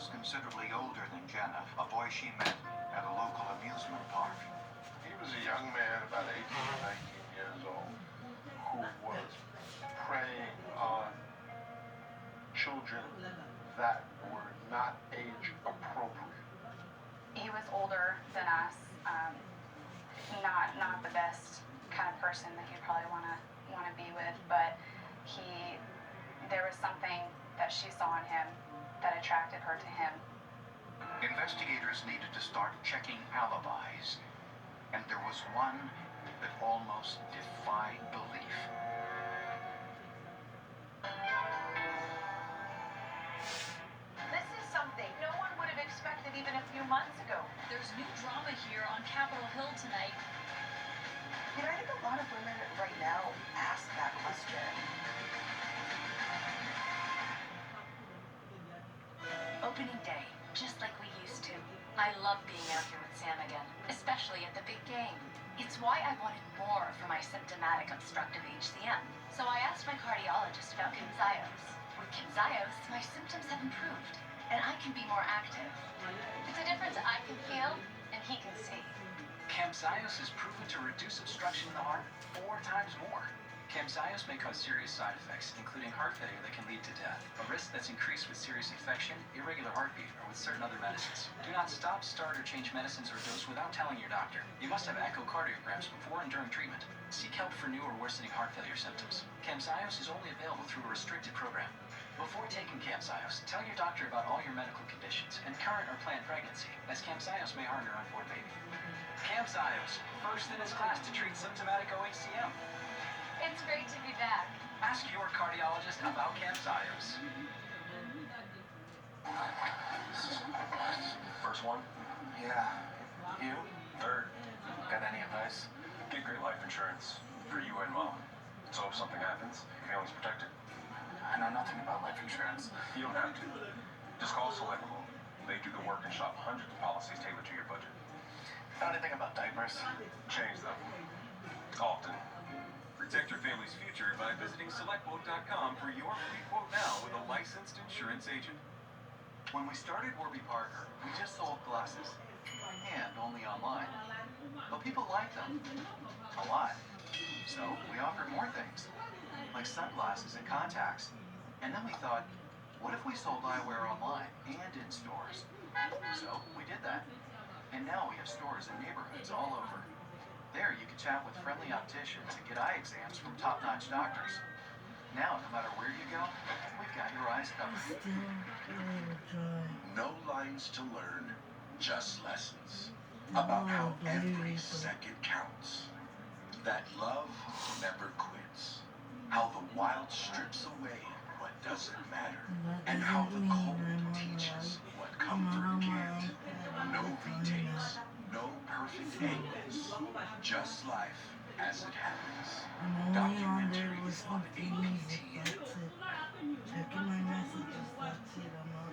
was considerably older than Jenna, a boy she met at a local amusement park. He was a young man, about 18 or 19 years old, who was preying on children that were not age appropriate. He was older than us, not the best kind of person that you'd probably want to be with, but there was something that she saw in him that attracted her to him. Investigators needed to start checking alibis, and there was one that almost defied belief. This is something no one would have expected even a few months ago. There's new drama here on Capitol Hill tonight. You know, I think a lot of women right now ask that question. Opening day, just like we used to. I love being out here with Sam again, especially at the big game. It's why I wanted more for my symptomatic obstructive HCM. So I asked my cardiologist about Camzyos. With Camzyos, my symptoms have improved, and I can be more active. It's a difference I can feel, and he can see. Camzyos is proven to reduce obstruction in the heart 4 times more. Camzyos may cause serious side effects, including heart failure that can lead to death, a risk that's increased with serious infection, irregular heartbeat, or with certain other medicines. Do not stop, start, or change medicines or dose without telling your doctor. You must have echocardiograms before and during treatment. Seek help for new or worsening heart failure symptoms. Camzyos is only available through a restricted program. Before taking Camzyos, tell your doctor about all your medical conditions and current or planned pregnancy, as Camzyos may harm your unborn baby. Camzyos, first in its class to treat symptomatic OHCM. It's great to be back. Ask your cardiologist about Camzyos. First one? Yeah. You? Third. Got any advice? Get great life insurance for you and Mom. So if something happens, your family's protected. I know nothing about life insurance. You don't have to. Just call SelectQuote. They do the work and shop hundreds of policies tailored to your budget. Know anything about diapers? Change them. Often. Protect your family's future by visiting SelectQuote.com for your free quote now with a licensed insurance agent. When we started Warby Parker, we just sold glasses, and only online. But people liked them a lot. So we offered more things, like sunglasses and contacts. And then we thought, what if we sold eyewear online and in stores? So we did that. And now we have stores in neighborhoods all over. There you can chat with friendly opticians and get eye exams from top-notch doctors. Now, no matter where you go, we've got your eyes covered. No lines to learn, just lessons about how every second counts. That love never quits. How the wild strips away what doesn't matter. And how the cold teaches what comfort can't. No retakes, no perfect endings. Just life as it happens. Documentaries on APTN. Checking my messages, that's it. I'm not.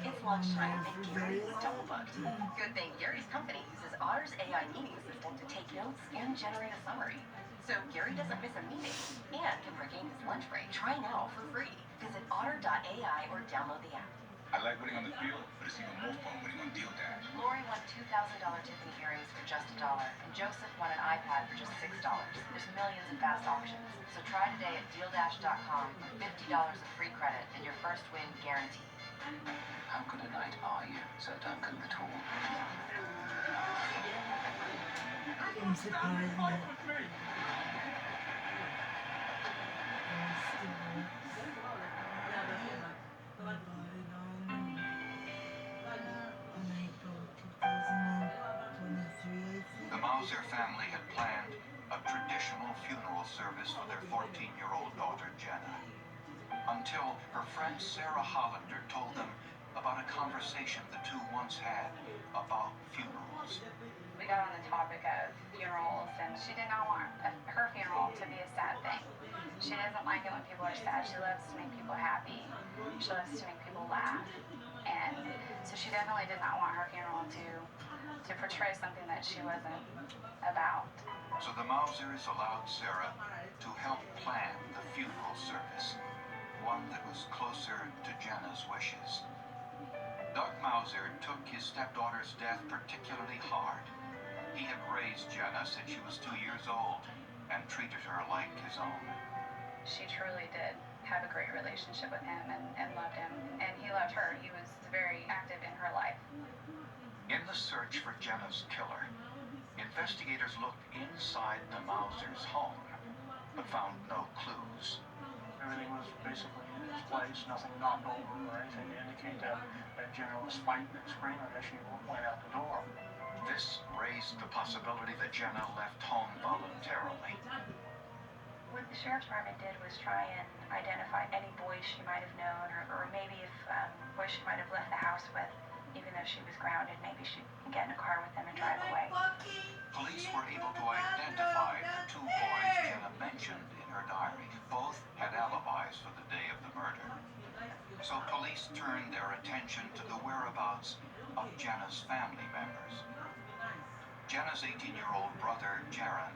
It's lunchtime and Gary is double booked. Good thing Gary's company uses Otter's AI meeting assistant to take notes and generate a summary. So Gary doesn't miss a meeting and can regain his lunch break. Try now for free. Visit otter.ai or download the app. I like winning on the field, but it's even more fun winning on Deal Dash. Lori won $2,000 Tiffany earrings for just $1, and Joseph won an iPad for just $6. There's millions of fast auctions, so try today at DealDash.com for $50 of free credit and your first win guaranteed. How good a night are you, Sir Duncan the Tall? I'm surprised. The Mauser family had planned a traditional funeral service for their 14-year-old daughter, Jenna, until her friend Sarah Hollander told them about a conversation the two once had about funerals. We got on the topic of funerals, and she did not want her funeral to be a sad thing. She doesn't like it when people are sad. She loves to make people happy. She loves to make people laugh. And so she definitely did not want her funeral to portray something that she wasn't about. So the Mausers allowed Sarah to help plan the funeral service, one that was closer to Jenna's wishes. stepdaughter's death particularly hard. He had raised Jenna since she was 2 years old and treated her like his own. She truly did have a great relationship with him and loved him, and he loved her. He was very active in her life. In the search for Jenna's killer, investigators looked inside the Mausers' home, but found no clues. Everything was basically in its place, nothing knocked over or anything to indicate that Jenna was fighting and screaming as she went out the door. This raised the possibility that Jenna left home voluntarily. What the sheriff's department did was try and identify any boys she might have known, or maybe if boys she might have left the house with, even though she was grounded, maybe she'd get in a car with them and drive away. Police were able to identify the 2 boys Jenna mentioned in her diary. Both had alibis for the day of the murder. So police turned their attention to the whereabouts of Jenna's family members. Jenna's 18-year-old brother, Jaron,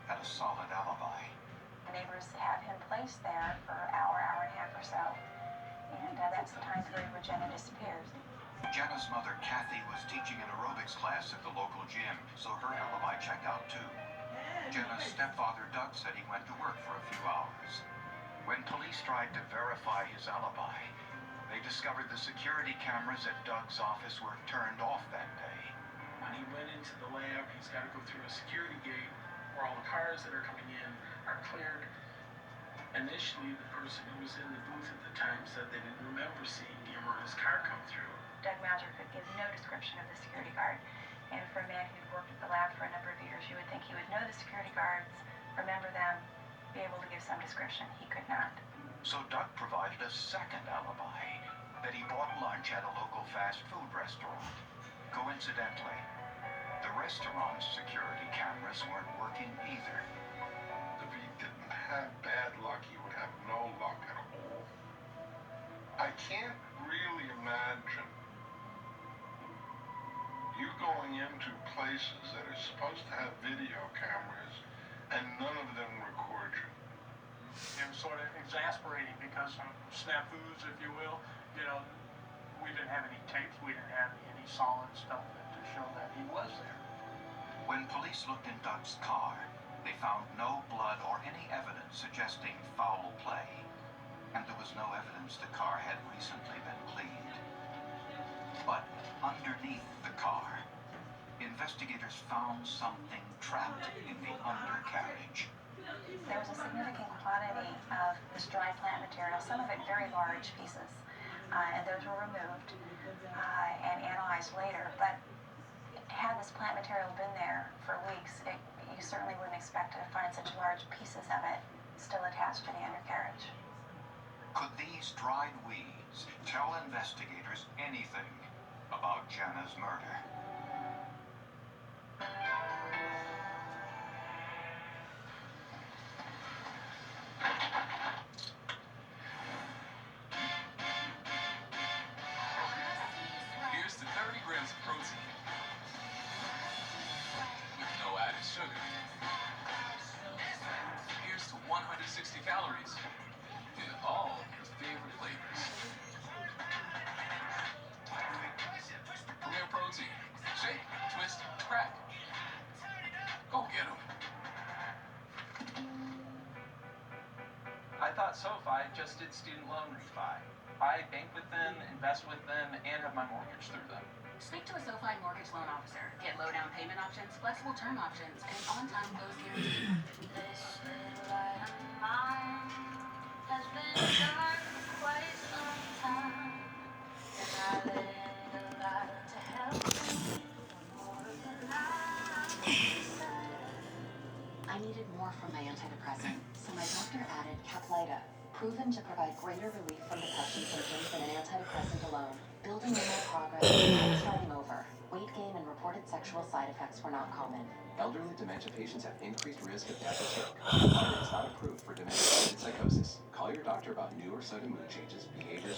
had a solid alibi. The neighbors have him placed there for an hour and a half or so, and that's the time period where Jenna disappears. Jenna's mother, Kathy, was teaching an aerobics class at the local gym, so her alibi checked out too. Jenna's stepfather, Doug, said he went to work for a few hours. When police tried to verify his alibi, they discovered the security cameras at Doug's office were turned off that day. When he went into the lab, he's got to go through a security gate where all the cars that are coming in are cleared. Initially, the person who was in the booth at the time said they didn't remember seeing Guillermo's car come through. Doug Mauser could give no description of the security guard, and for a man who'd worked at the lab for a number of years, you would think he would know the security guards, remember them, be able to give some description. He could not. So Doug provided a second alibi, that he bought lunch at a local fast food restaurant. Coincidentally, the restaurant's security cameras weren't working either. If he didn't have bad luck, he would have no luck at all. I can't really imagine you going into places that are supposed to have video cameras and none of them record you. It was sort of exasperating because of snafus, if you will. You know, we didn't have any tapes, we didn't have any solid stuff to show that he was there. When police looked in Doug's car, they found no blood or any evidence suggesting foul play. And there was no evidence the car had recently been cleaned. But underneath the car, investigators found something trapped in the undercarriage. There was a significant quantity of this dry plant material, some of it very large pieces, and those were removed and analyzed later. But had this plant material been there for weeks, you certainly wouldn't expect to find such large pieces of it still attached to the undercarriage. Could these dried weeds tell investigators anything about Jenna's murder? Here's to 30 grams of protein with no added sugar. Here's to 160 calories in all your favorite flavors. Premier Protein. Shake, twist, crack. Go get 'em. I thought SoFi just did student loan refi. I bank with them, invest with them, and have my mortgage through them. Speak to a SoFi mortgage loan officer. Get low down payment options, flexible term options, and on-time close guarantee. This little light of mine has been dark for quite some time, and I let in the light to help me more than I needed more from my antidepressant, so my doctor added Caplyta, proven to provide greater relief from depression symptoms than an antidepressant alone, building in more progress and starting over. Weight gain and reported sexual side effects were not common. Elderly dementia patients have increased risk of death or stroke. Caplyta is not approved for dementia-related psychosis. Call your doctor about new or sudden mood changes, behaviors,